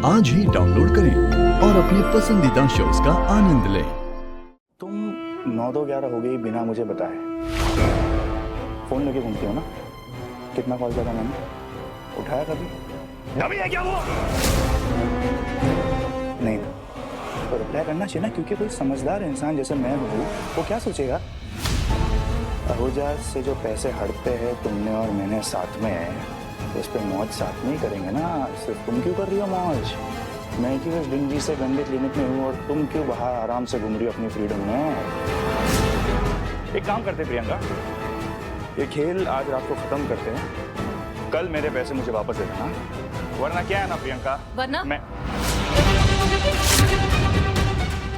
आज ही डाउनलोड करें और अपने पसंदीदा शोज का आनंद लें। तुम 9-2-11 हो गई बिना मुझे बताए फोन लेके घूमती हो ना? कितना कॉल किया था मैंने? उठाया कभी? नवी है क्या वो? नहीं तो रिप्लाई करना चाहिए ना, क्योंकि कोई समझदार इंसान जैसे मैं हूँ वो क्या सोचेगा? अहूजा से जो पैसे हड़पे हैं तुमने और मैंने साथ में, तो उस पर मौज साथ में ही करेंगे ना। सिर्फ तुम क्यों कर रही हो मौज? मैं क्यों इस डिंगी से गंदे क्लिनिक में हूँ और तुम क्यों बाहर आराम से घूम रही हो अपनी फ्रीडम में? एक काम करते प्रियंका, ये खेल आज रात को खत्म करते हैं। कल मेरे पैसे मुझे वापस दे देना, वरना क्या है ना प्रियंका, वरना मैं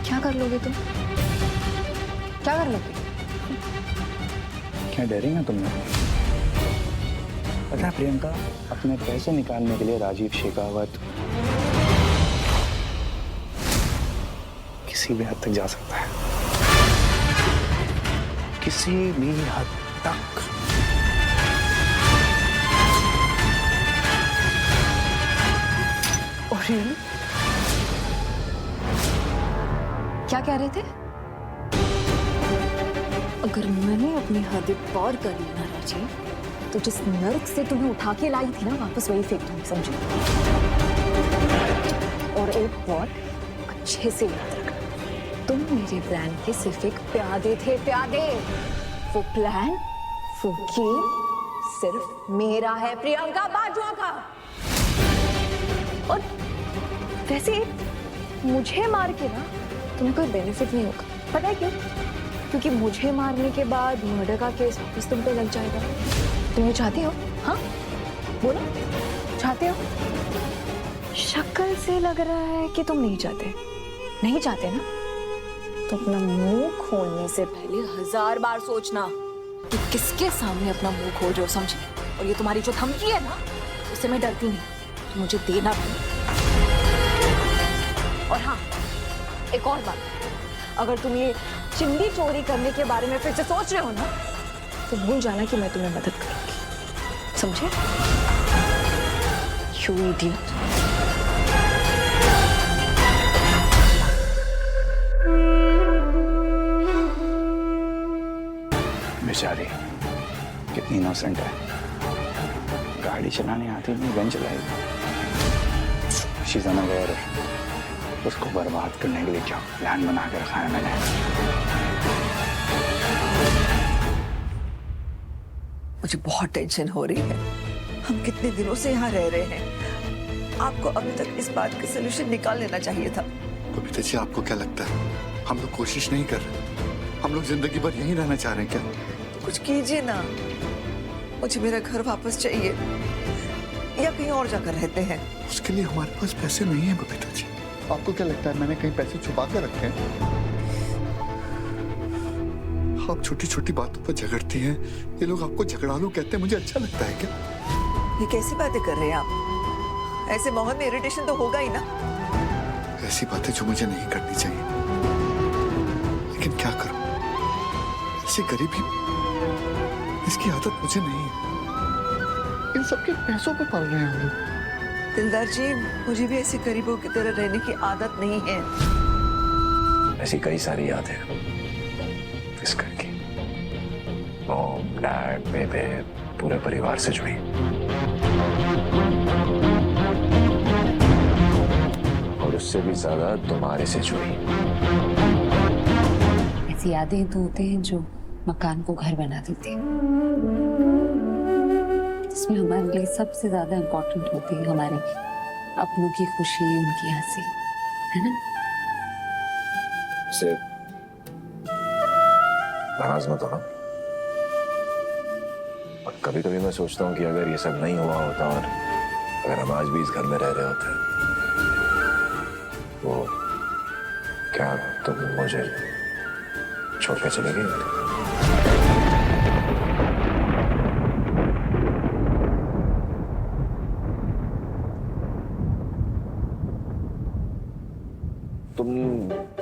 क्या कर लोगे तुम? क्या कर लोगे? क्या डरी ना तुमने? पता है प्रियंका, अपने पैसे निकालने के लिए राजीव शेखावत किसी भी हद तक जा सकता है, किसी भी हद तक। Oh, really? क्या कह रहे थे? अगर मैंने अपनी हदें पार कर ली ना राजीव, तो जिस नर्क से तुम्हें उठा के लाई थी ना, वापस वही फेंक दूंगी, समझे? और एक बात अच्छे से याद रखना, तुम मेरे प्लान के सिर्फ एक प्यादे थे, प्यादे। वो प्लान, वो गेम सिर्फ मेरा है प्रियंका बाजवा का। और वैसे मुझे मार के ना तुम्हें कोई बेनिफिट नहीं होगा, पता है क्यों? क्योंकि मुझे मारने के बाद मर्डर का केस वापस तुम पे लग जाएगा। तुम ये चाहते हो? हाँ बोलो, चाहते हो? शक्ल से लग रहा है कि तुम नहीं चाहते। नहीं चाहते ना, तो अपना मुंह खोलने से पहले 1000 बार सोचना कि किसके सामने अपना मुंह खोल रहे हो, समझे? और ये तुम्हारी जो धमकी है ना, उससे मैं डरती नहीं, तो मुझे देना भी। और हाँ, एक और बात, अगर तुम ये चिंदी चोरी करने के बारे में फिर से सोच रहे हो ना, तो भूल जाना कि मैं तुम्हें मदद करूंगी, समझे? You idiot. बेचारी कितनी इनोसेंट है, गाड़ी चलाने आती नहीं, गन चलाएगी। शीज़ अनअवेयर है, उसको बर्बाद करने के लिए क्या प्लान बना के रखा है मैंने। मुझे बहुत टेंशन हो रही है। हम कितने दिनों से यहाँ रह रहे हैं, आपको अभी तक इस बात का सलूशन निकाल लेना चाहिए था। बबीता जी, आपको क्या लगता है हम लोग कोशिश नहीं कर रहे? हम लोग जिंदगी भर यहीं रहना चाह रहे हैं क्या? तो कुछ कीजिए ना, मुझे मेरा घर वापस चाहिए, या कहीं और जाकर रहते हैं। उसके लिए हमारे पास पैसे नहीं है बबीता जी। आपको क्या लगता है मैंने कहीं पैसे छुपा कर रखे हैं? आप छोटी छोटी बातों पर झगड़ती हैं, ये लोग आपको झगड़ालू कहते हैं, मुझे अच्छा लगता है क्या? ये कैसी बातें कर रहे हैं आप? ऐसे माहौल में इरिटेशन तो होगा ही ना। ऐसी बातें जो मुझे नहीं करनी चाहिए, लेकिन क्या करूं? ऐसी गरीबी, इसकी आदत मुझे नहीं है। इन सबके पैसों पे पल रहे हैं हम लोग। दिलदार जी, मुझे भी ऐसे गरीबों की तरह रहने की आदत नहीं है। ऐसी कई सारी यादें इस घर की, मॉम, डैड, बेबे, पूरे परिवार से जुड़ी। और उससे भी ज्यादा तुम्हारे से जुड़ी। ऐसी यादें तो होते हैं जो मकान को घर बना देते हैं, इसमें हमारे लिए सबसे ज्यादा इम्पोर्टेंट होती है हमारे अपनों की खुशी, उनकी हंसी, है ना? से नाराज मत होना। और कभी कभी मैं सोचता हूँ कि अगर ये सब नहीं हुआ होता और अगर हम आज भी इस घर में रह रहे होते, तो क्या तुम मुझे छोड़ के चले गए होते?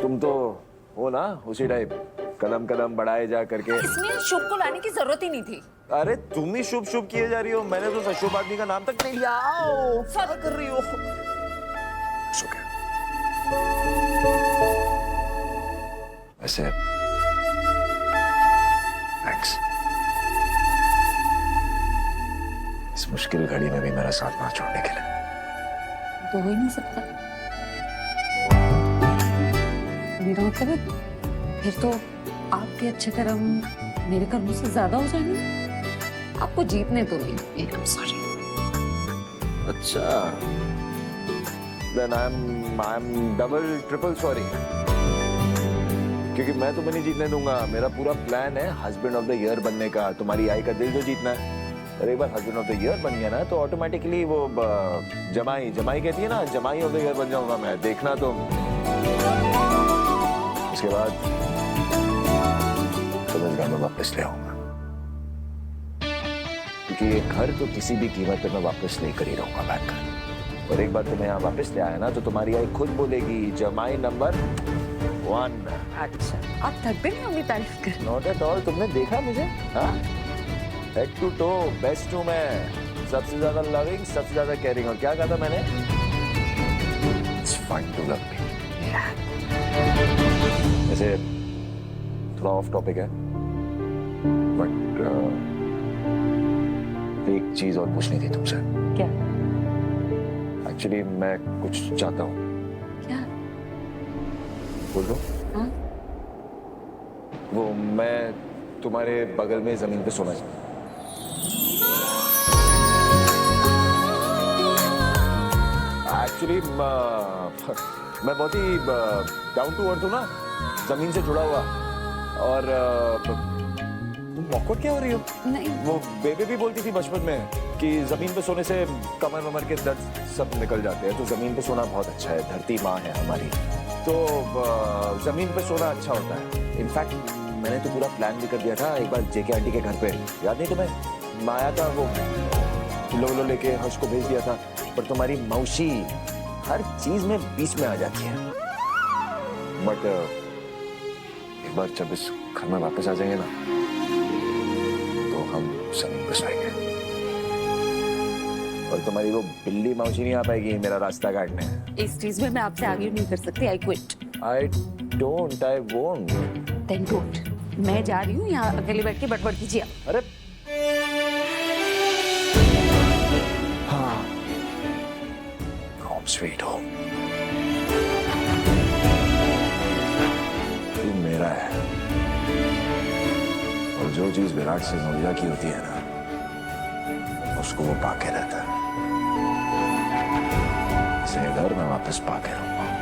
तुम तो हो ना उसी टाइप, कदम कदम बढ़ाए जा करके। इसमें शुभ को लाने की जरूरत ही नहीं थी। अरे तुम ही शुभ शुभ किए जा रही हो, मैंने तो अशुभ आदमी का नाम तक नहीं लिया। आओ, क्या कर रही हो? वैसे थैंक्स, इस मुश्किल घड़ी में भी मेरा साथ ना छोड़ने के लिए। तो हो ही नहीं सकता। मेरा मतलब है फिर तो आपके अच्छे कर्म मेरे कर्मों से ज्यादा हो जाएंगे। आपको जीतने तो नहीं। एकदम सॉरी। अच्छा, then I'm double triple sorry, क्योंकि मैं तुम्हें नहीं जीतने दूंगा। मेरा पूरा प्लान है हस्बैंड ऑफ द ईयर बनने का, तुम्हारी आई का दिल जो जीतना है। और एक बार हस्बैंड ऑफ द ईयर बन गया ना तो ऑटोमेटिकली वो जमाई कहती है ना, जमाई ऑफ द ईयर बन जाऊंगा मैं। देखना तुम, उसके बाद तुम इस घर में वापस ले आऊंगा, क्योंकि ये घर तो किसी भी कीमत पे मैं वापस लेकर ही रहूंगा बैक। और एक बार तुम्हें यहाँ वापस ले आया ना तो तुम्हारी आई खुद बोलेगी जमाई नंबर 1। अच्छा, आप थक भी नहीं होंगी तारीफ कर। Not at all. तुमने देखा मुझे? हाँ, हेड टू टो बेस्ट हूँ मैं, सबसे ज्यादा लविंग, सबसे ज्यादा केयरिंग। और क्या कहा था मैंने? It's fun to love me. वैसे थोड़ा ऑफ टॉपिक है, बट एक चीज और पूछनी थी तुमसे। क्या? एक्चुअली मैं कुछ चाहता हूँ। क्या? बोल दो। हाँ? वो मैं तुम्हारे बगल में जमीन पे सोना चाहता हूँ। एक्चुअली मैं बहुत ही डाउन टू अर्थ हूँ ना, जमीन से जुड़ा हुआ। और मौकट क्या हो रही हो? नहीं। वो बेबे भी बोलती थी बचपन में कि जमीन पे सोने से कमर वमर के दर्द सब निकल जाते हैं, तो जमीन पे सोना बहुत अच्छा है। धरती माँ है हमारी, तो जमीन पे सोना अच्छा होता है। इनफैक्ट मैंने तो पूरा प्लान भी कर दिया था एक बार जेके आंटी के घर पे, याद नहीं तुम्हें? माया का वो लो लेके हर्ष को भेज दिया था, पर तुम्हारी मौसी हर चीज में बीच में आ जाती है। बट एक बार जब इस घर में वापस आ जाएंगे ना तो हम जमीन पे सोएंगे, और तुम्हारी वो बिल्ली मौसी नहीं आ पाएगी मेरा रास्ता काटने। इस चीज में मैं आपसे आगे नहीं कर सकती। I quit. I won't. Then don't. मैं जा रही हूँ, यहाँ अकेले बैठ के बटबड़ कीजिए। अरे हाँ, होम स्वीट होम। तू मेरा है, और जो चीज विराट से नोलिया की होती है ना, उसको वो पाके रहता है। इसे घर में वापस पाके रहूंगा।